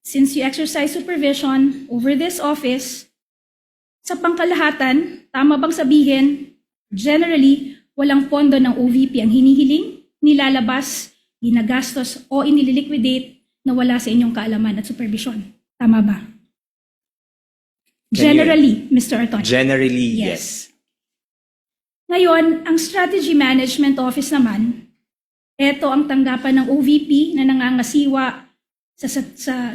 since you exercise supervision over this office, sa pangkalahatan, tama bang sabihin, generally, walang pondo ng OVP ang hinihiling, nilalabas, ginagastos o inililiquidate na wala sa inyong kaalaman at supervision? Tama ba? Generally, Mr. Atty. Generally, yes. Ngayon, ang Strategy Management Office naman, ito ang tanggapan ng OVP na nangangasiwa sa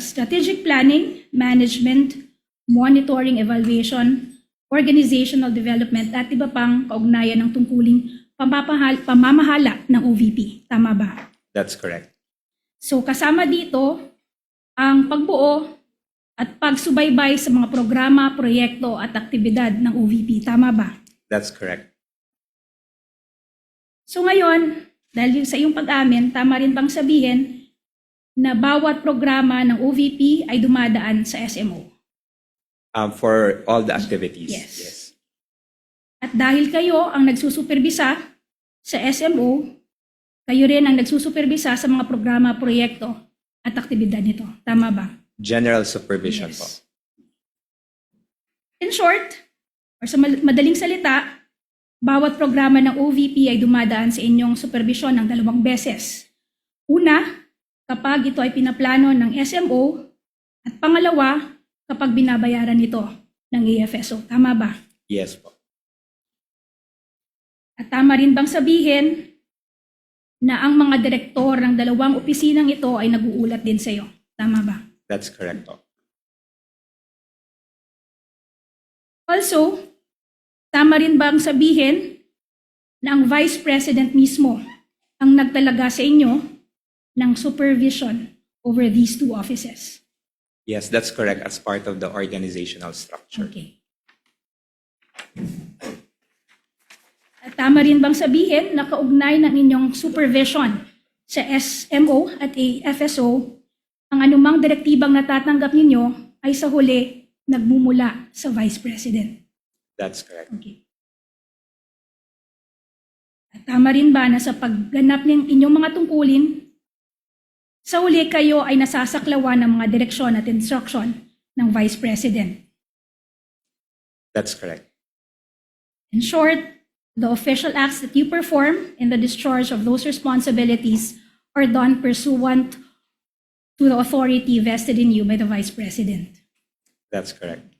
strategic planning, management, monitoring, evaluation, organizational development at iba pang kaugnayan ng tungkuling pamamahala ng OVP. Tama ba? That's correct. So kasama dito ang pagbuo at pagsubaybay sa mga programa, proyekto at aktibidad ng OVP. Tama ba? That's correct. So ngayon, dahil sa iyong pag-amin, tama rin bang sabihin na bawat programa ng OVP ay dumadaan sa SMO? For all the activities. Yes. At dahil kayo ang nagsusuperbisa sa SMO, kayo rin ang nagsusuperbisa sa mga programa, proyekto at aktibidad nito. Tama ba? General supervision po. In short, or sa madaling salita, bawat programa ng OVP ay dumadaan sa inyong supervision ng 2 beses. Una, kapag ito ay pinaplano ng SMO, at pangalawa, kapag binabayaran ito ng AFSO. Tama ba? Yes po. At tama rin bang sabihin na ang mga direktor ng 2 opisinang ito ay nag-uulat din sa iyo? Tama ba? That's correct po. Also, tama rin bang sabihin na ang Vice President mismo ang nagtalaga sa inyo ng supervision over these 2 offices? Yes, that's correct as part of the organizational structure. Okay. At tama rin bang sabihin na kaugnay ng inyong supervision sa SMO at AFSO, ang anumang direktibang natatanggap ninyo ay sa huli nagmumula sa Vice President? That's correct. Okay. At tama rin ba na sa pagganap ng inyong mga tungkulin, sa huli kayo ay nasasaklawan ng mga direksyon at instruction ng Vice President? That's correct. In short, the official acts that you perform in the discharge of those responsibilities are done pursuant to the authority vested in you by the Vice President. That's correct.